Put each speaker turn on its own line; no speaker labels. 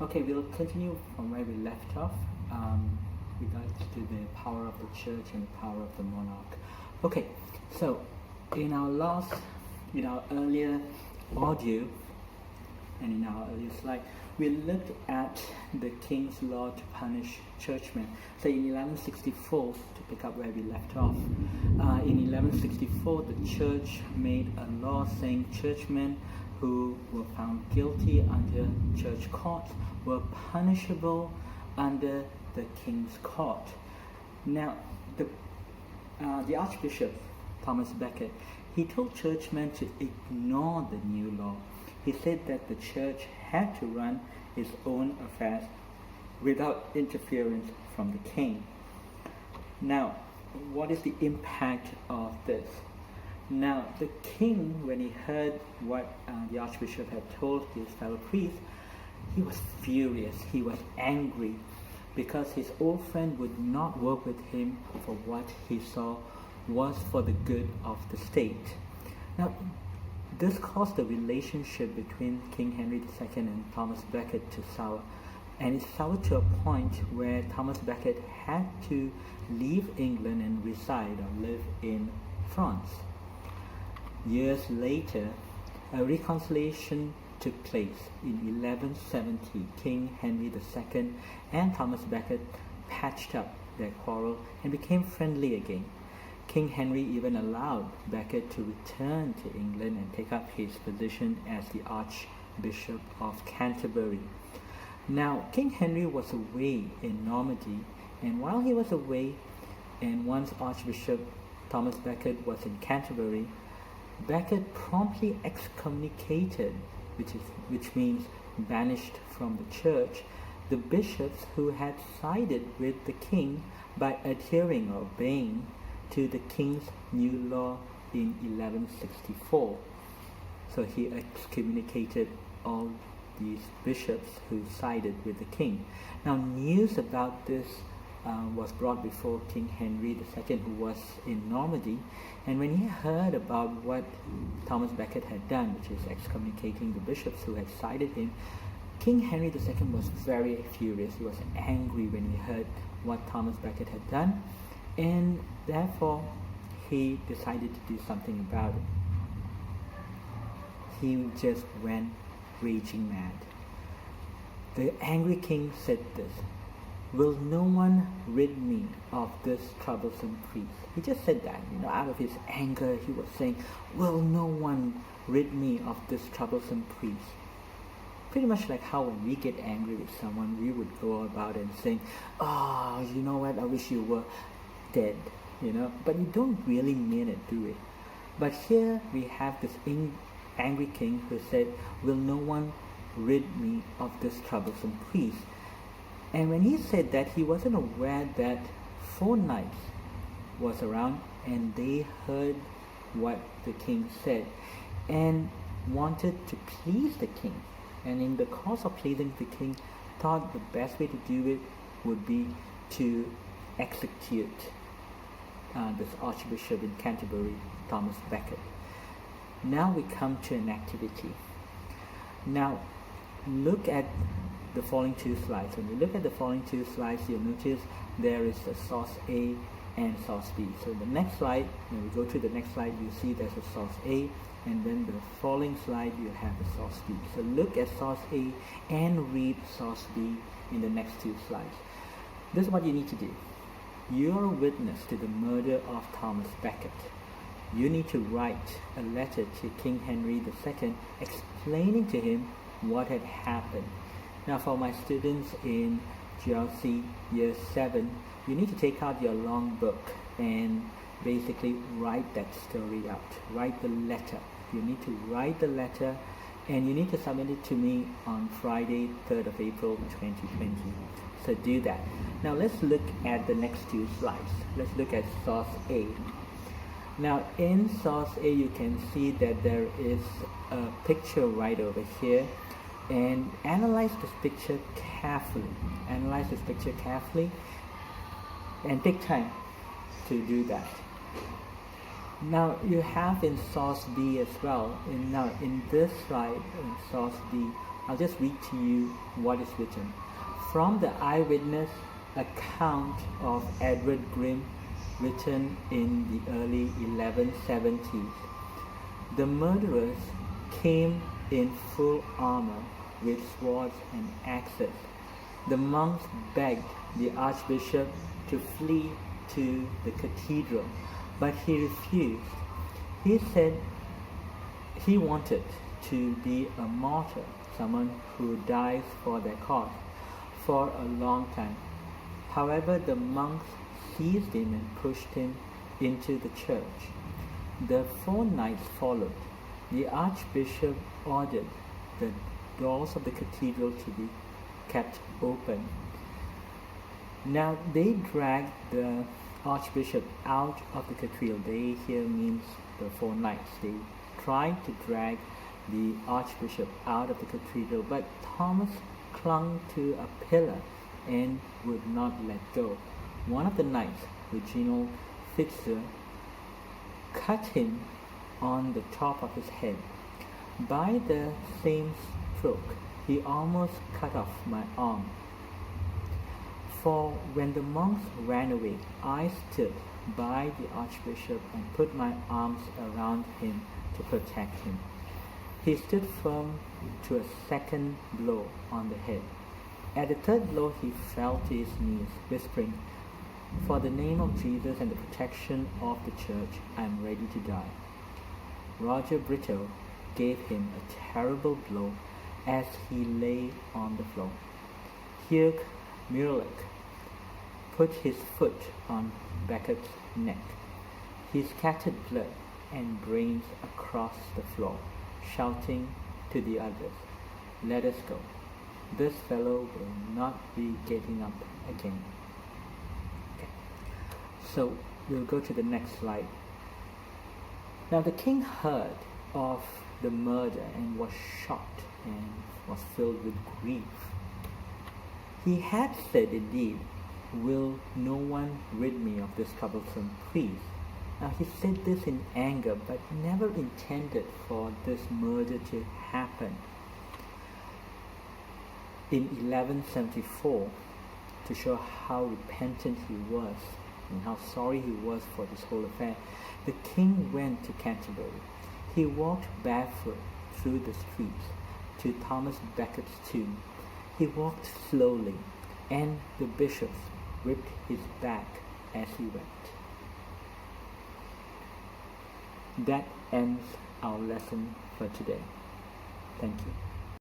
Okay, we'll continue from where we left off, regards to the power of the church and the power of the monarch. Okay, so in our earlier audio and in our earlier slide, we looked at the king's law to punish churchmen. So in 1164, to pick up where we left off, in 1164, the church made a law saying churchmen who were found guilty under church court were punishable under the king's court. Now, the Archbishop, Thomas Becket, he told churchmen to ignore the new law. He said that the church had to run its own affairs without interference from the king. Now, what is the impact of this? Now, the king, when he heard what the Archbishop had told his fellow priests, he was furious, he was angry, because his old friend would not work with him for what he saw was for the good of the state. Now, this caused the relationship between King Henry II and Thomas Becket to sour, and it soured to a point where Thomas Becket had to leave England and reside or live in France. Years later, a reconciliation took place in 1170. King Henry II and Thomas Becket patched up their quarrel and became friendly again. King Henry even allowed Becket to return to England and take up his position as the Archbishop of Canterbury. Now, King Henry was away in Normandy, and while he was away, and once Archbishop Thomas Becket was in Canterbury, Becket promptly excommunicated, which means banished from the church, the bishops who had sided with the king by adhering or obeying to the king's new law in 1164. So he excommunicated all these bishops who sided with the king. Now, news about this was brought before King Henry II, who was in Normandy, and when he heard about what Thomas Becket had done, which is excommunicating the bishops who had sided him, King Henry II was very furious. He was angry when he heard what Thomas Becket had done, and therefore he decided to do something about it. He just went raging mad. The angry king said this: "Will no one rid me of this troublesome priest?" He just said that, out of his anger. He was saying, "Will no one rid me of this troublesome priest?" Pretty much like how when we get angry with someone, we would go about and saying, "Oh, you know what, I wish you were dead," but you don't really mean it, do it. But here we have this angry king who said, "Will no one rid me of this troublesome priest?" And when he said that, he wasn't aware that 4 knights was around, and they heard what the king said and wanted to please the king. And in the course of pleasing the king, thought the best way to do it would be to execute this Archbishop in Canterbury, Thomas Becket. Now we come to an activity. Now look at the following 2 slides. When you look at the following 2 slides, you'll notice there is a source A and source B. So in the next slide, when we go to the next slide, you see there's a source A, and then the following slide you have the source B. So look at source A and read source B in the next 2 slides. This is what you need to do. You're a witness to the murder of Thomas Becket. You need to write a letter to King Henry II explaining to him what had happened. Now, for my students in GLC Year 7, you need to take out your long book and basically write that story out. Write the letter. You need to write the letter, and you need to submit it to me on Friday, 3rd of April 2020. So do that. Now let's look at the next 2 slides. Let's look at source A. Now in source A, you can see that there is a picture right over here, and analyze this picture carefully. Analyze this picture carefully and take time to do that. Now you have in source B as well. In this slide, in source B, I'll just read to you what is written. From the eyewitness account of Edward Grimm, written in the early 1170s, the murderers came in full armor with swords and axes. The monks begged the Archbishop to flee to the cathedral, but he refused. He said he wanted to be a martyr, someone who dies for their cause, for a long time. However, the monks seized him and pushed him into the church. The 4 nights followed. The Archbishop ordered the doors of the cathedral to be kept open. Now they dragged the Archbishop out of the cathedral. They here means the 4 nights. They tried to drag the Archbishop out of the cathedral, but Thomas clung to a pillar and would not let go. One of the knights, Reginald Fitzer, cut him on the top of his head. By the same stroke, he almost cut off my arm. For when the monks ran away, I stood by the Archbishop and put my arms around him to protect him. He stood firm to a second blow on the head. At the third blow, he fell to his knees, whispering, "For the name of Jesus and the protection of the church, I am ready to die." Roger Britto gave him a terrible blow as he lay on the floor. Hugh Murlock put his foot on Becket's neck. He scattered blood and brains across the floor, shouting to the others, "Let us go. This fellow will not be getting up again." Okay. So we'll go to the next slide. Now the king heard of the murder and was shocked and was filled with grief. He had said, indeed, "Will no one rid me of this troublesome priest?" Now he said this in anger, but never intended for this murder to happen. In 1174, to show how repentant he was and how sorry he was for this whole affair, the king went to Canterbury. He walked barefoot through the streets to Thomas Becket's tomb. He walked slowly, and the bishops whipped his back as he went. That ends our lesson for today. Thank you.